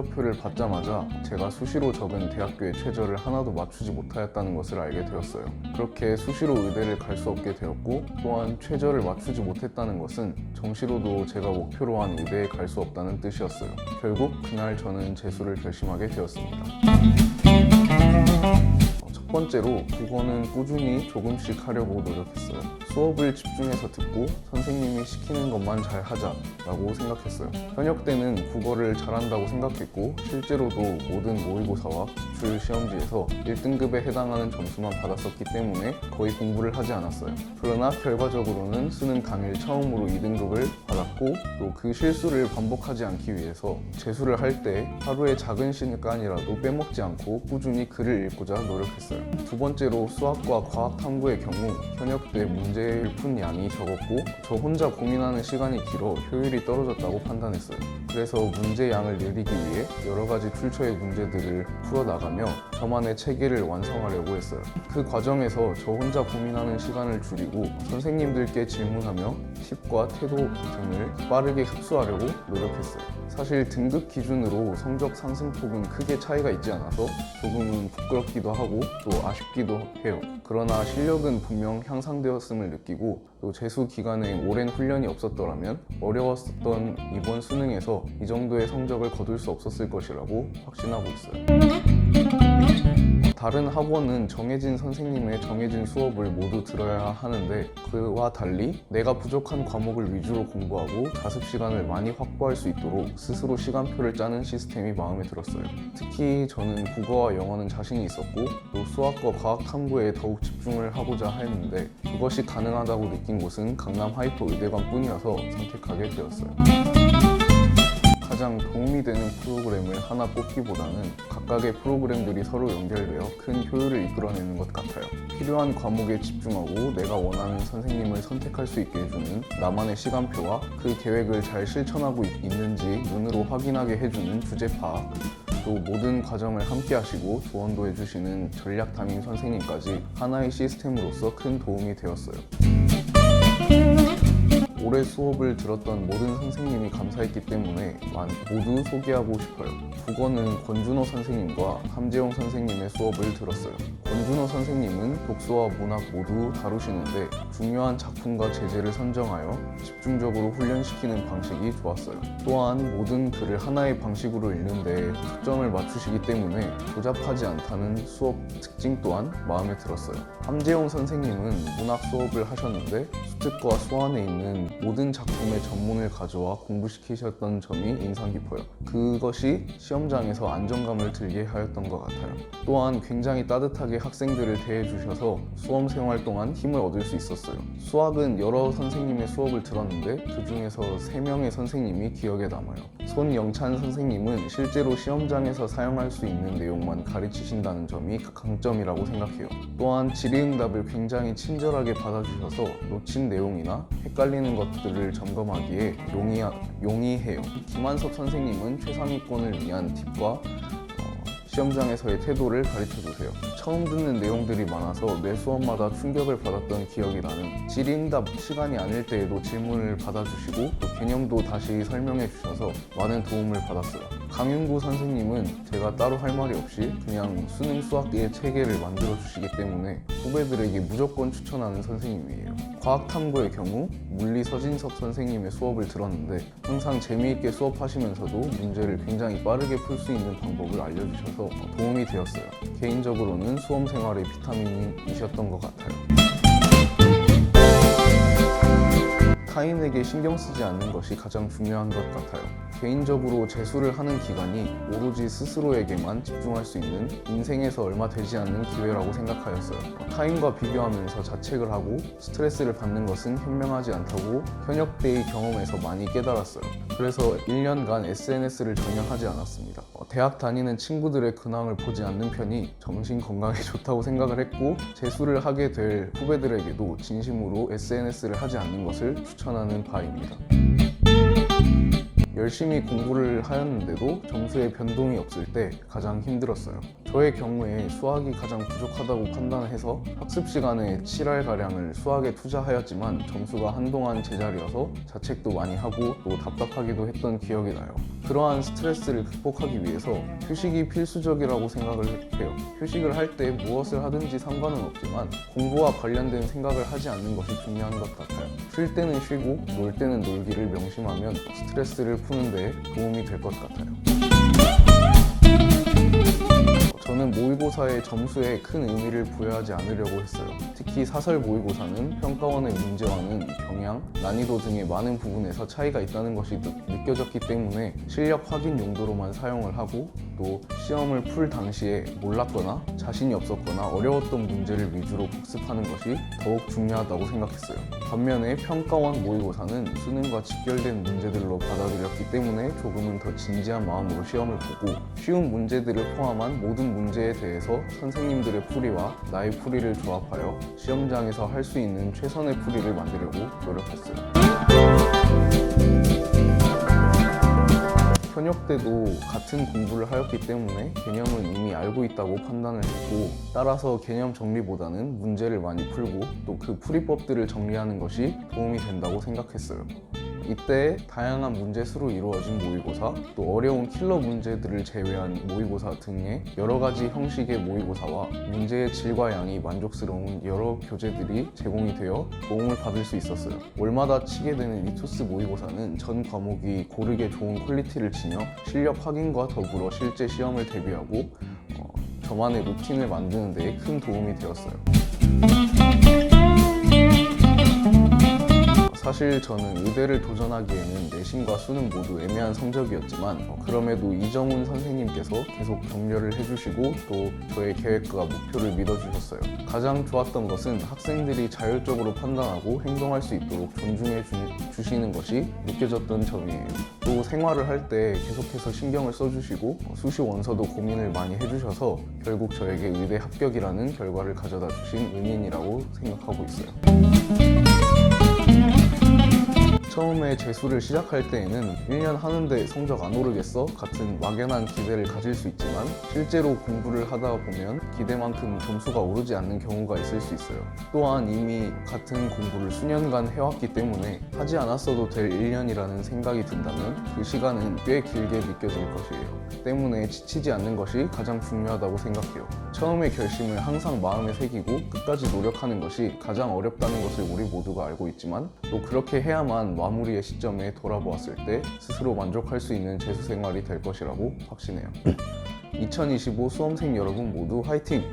성적표를 받자마자 제가 수시로 적은 대학교의 최저를 하나도 맞추지 못하였다는 것을 알게 되었어요. 그렇게 수시로 의대를 갈 수 없게 되었고, 또한 최저를 맞추지 못했다는 것은 정시로도 제가 목표로 한 의대에 갈 수 없다는 뜻이었어요. 결국 그날 저는 재수를 결심하게 되었습니다. 첫 번째로 국어는 꾸준히 조금씩 하려고 노력했어요. 수업을 집중해서 듣고 선생님이 시키는 것만 잘 하자라고 생각했어요. 현역 때는 국어를 잘한다고 생각했고, 실제로도 모든 모의고사와 기출 시험지에서 1등급에 해당하는 점수만 받았었기 때문에 거의 공부를 하지 않았어요. 그러나 결과적으로는 수능 당일 처음으로 2등급을 받았고, 또 그 실수를 반복하지 않기 위해서 재수를 할 때 하루에 작은 시간이라도 빼먹지 않고 꾸준히 글을 읽고자 노력했어요. 두 번째로 수학과 과학 탐구의 경우 현역 때 문제를 푼 양이 적었고, 저 혼자 고민하는 시간이 길어 효율이 떨어졌다고 판단했어요. 그래서 문제 양을 늘리기 위해 여러 가지 출처의 문제들을 풀어나가며 저만의 체계를 완성하려고 했어요. 그 과정에서 저 혼자 고민하는 시간을 줄이고 선생님들께 질문하며 팁과 태도 등을 빠르게 흡수하려고 노력했어요. 사실 등급 기준으로 성적 상승폭은 크게 차이가 있지 않아서 조금은 부끄럽기도 하고 또 아쉽기도 해요. 그러나 실력은 분명 향상되었음을 느끼고, 또 재수 기간에 오랜 훈련이 없었더라면 어려웠던 이번 수능에서 이 정도의 성적을 거둘 수 없었을 것이라고 확신하고 있어요. 다른 학원은 정해진 선생님의 정해진 수업을 모두 들어야 하는데, 그와 달리 내가 부족한 과목을 위주로 공부하고 자습 시간을 많이 확보할 수 있도록 스스로 시간표를 짜는 시스템이 마음에 들었어요. 특히 저는 국어와 영어는 자신이 있었고, 또 수학과 과학 탐구에 더욱 집중을 하고자 했는데, 그것이 가능하다고 느낀 곳은 강남 하이퍼 의대관 뿐이어서 선택하게 되었어요. 가장 도움이 되는 프로그램을 하나 꼽기보다는 각각의 프로그램들이 서로 연결되어 큰 효율을 이끌어내는 것 같아요. 필요한 과목에 집중하고 내가 원하는 선생님을 선택할 수 있게 해주는 나만의 시간표와 그 계획을 잘 실천하고 있는지 눈으로 확인하게 해주는 주제 파악, 또 모든 과정을 함께 하시고 조언도 해주시는 전략 담임 선생님까지 하나의 시스템으로서 큰 도움이 되었어요. 올해 수업을 들었던 모든 선생님이 감사했기 때문에 모두 소개하고 싶어요. 국어는 권준호 선생님과 함재용 선생님의 수업을 들었어요. 권준호 선생님은 독서와 문학 모두 다루시는데 중요한 작품과 제재를 선정하여 집중적으로 훈련시키는 방식이 좋았어요. 또한 모든 글을 하나의 방식으로 읽는데 초점을 맞추시기 때문에 복잡하지 않다는 수업 특징 또한 마음에 들었어요. 함재용 선생님은 문학 수업을 하셨는데 수특과 수완에 있는 모든 작품의 전문을 가져와 공부시키셨던 점이 인상 깊어요. 그것이 시험장에서 안정감을 들게 하였던 것 같아요. 또한 굉장히 따뜻하게 학생들을 대해주셔서 수험 생활 동안 힘을 얻을 수 있었어요. 수학은 여러 선생님의 수업을 들었는데 그 중에서 3명의 선생님이 기억에 남아요. 손영찬 선생님은 실제로 시험장에서 사용할 수 있는 내용만 가르치신다는 점이 강점이라고 생각해요. 또한 질의응답을 굉장히 친절하게 받아주셔서 놓친 내용이나 헷갈리는 것들을 점검하기에 용이해요. 김한섭 선생님은 최상위권을 위한 팁과 시험장에서의 태도를 가르쳐주세요. 처음 듣는 내용들이 많아서 매 수업마다 충격을 받았던 기억이 나는, 질의응답 시간이 아닐 때에도 질문을 받아주시고 또 개념도 다시 설명해 주셔서 많은 도움을 받았어요. 강윤구 선생님은 제가 따로 할 말이 없이 그냥 수능 수학의 체계를 만들어 주시기 때문에 후배들에게 무조건 추천하는 선생님이에요. 과학탐구의 경우 물리 서진섭 선생님의 수업을 들었는데 항상 재미있게 수업하시면서도 문제를 굉장히 빠르게 풀 수 있는 방법을 알려주셔서 도움이 되었어요. 개인적으로는 수험 생활의 비타민이셨던 것 같아요. 타인에게 신경 쓰지 않는 것이 가장 중요한 것 같아요. 개인적으로 재수를 하는 기간이 오로지 스스로에게만 집중할 수 있는 인생에서 얼마 되지 않는 기회라고 생각하였어요. 타인과 비교하면서 자책을 하고 스트레스를 받는 것은 현명하지 않다고 현역 때의 경험에서 많이 깨달았어요. 그래서 1년간 SNS를 전혀 하지 않았습니다. 대학 다니는 친구들의 근황을 보지 않는 편이 정신 건강에 좋다고 생각을 했고, 재수를 하게 될 후배들에게도 진심으로 SNS를 하지 않는 것을 추천하는 바입니다. 열심히 공부를 하였는데도 점수에 변동이 없을 때 가장 힘들었어요. 저의 경우에 수학이 가장 부족하다고 판단해서 학습 시간에 7알가량을 수학에 투자하였지만 점수가 한동안 제자리여서 자책도 많이 하고 또 답답하기도 했던 기억이 나요. 그러한 스트레스를 극복하기 위해서 휴식이 필수적이라고 생각을 해요. 휴식을 할 때 무엇을 하든지 상관은 없지만 공부와 관련된 생각을 하지 않는 것이 중요한 것 같아요. 쉴 때는 쉬고 놀 때는 놀기를 명심하면 스트레스를 푸는 데 도움이 될 것 같아요. 저는 모의고사의 점수에 큰 의미를 부여하지 않으려고 했어요. 특히 사설 모의고사는 평가원의 문제와는 경향, 난이도 등의 많은 부분에서 차이가 있다는 것이 느껴졌기 때문에 실력 확인 용도로만 사용을 하고 또 시험을 풀 당시에 몰랐거나 자신이 없었거나 어려웠던 문제를 위주로 복습하는 것이 더욱 중요하다고 생각했어요. 반면에 평가원 모의고사는 수능과 직결된 문제들로 받아들였기 때문에 조금은 더 진지한 마음으로 시험을 보고 쉬운 문제들을 포함한 모든 문제에 대해서 선생님들의 풀이와 나의 풀이를 조합하여 시험장에서 할 수 있는 최선의 풀이를 만들려고 노력했어요. 현역 때도 같은 공부를 하였기 때문에 개념은 이미 알고 있다고 판단을 했고 따라서 개념 정리보다는 문제를 많이 풀고 또 그 풀이법들을 정리하는 것이 도움이 된다고 생각했어요. 이때 다양한 문제수로 이루어진 모의고사, 또 어려운 킬러 문제들을 제외한 모의고사 등의 여러 가지 형식의 모의고사와 문제의 질과 양이 만족스러운 여러 교재들이 제공이 되어 도움을 받을 수 있었어요. 월마다 치게 되는 이투스 모의고사는 전 과목이 고르게 좋은 퀄리티를 지녀 실력 확인과 더불어 실제 시험을 대비하고 저만의 루틴을 만드는 데 큰 도움이 되었어요. 사실 저는 의대를 도전하기에는 내신과 수능 모두 애매한 성적이었지만 그럼에도 이정훈 선생님께서 계속 격려를 해주시고 또 저의 계획과 목표를 믿어주셨어요. 가장 좋았던 것은 학생들이 자율적으로 판단하고 행동할 수 있도록 존중해 주시는 것이 느껴졌던 점이에요. 또 생활을 할 때 계속해서 신경을 써주시고 수시 원서도 고민을 많이 해주셔서 결국 저에게 의대 합격이라는 결과를 가져다 주신 은인이라고 생각하고 있어요. 처음에 재수를 시작할 때에는 1년 하는데 성적 안 오르겠어? 같은 막연한 기대를 가질 수 있지만 실제로 공부를 하다 보면 기대만큼 점수가 오르지 않는 경우가 있을 수 있어요. 또한 이미 같은 공부를 수년간 해왔기 때문에 하지 않았어도 될 1년이라는 생각이 든다면 그 시간은 꽤 길게 느껴질 것이에요. 때문에 지치지 않는 것이 가장 중요하다고 생각해요. 처음의 결심을 항상 마음에 새기고 끝까지 노력하는 것이 가장 어렵다는 것을 우리 모두가 알고 있지만 또 그렇게 해야만 마무리의 시점에 돌아보았을 때 스스로 만족할 수 있는 재수 생활이 될 것이라고 확신해요. 2025 수험생 여러분 모두 화이팅!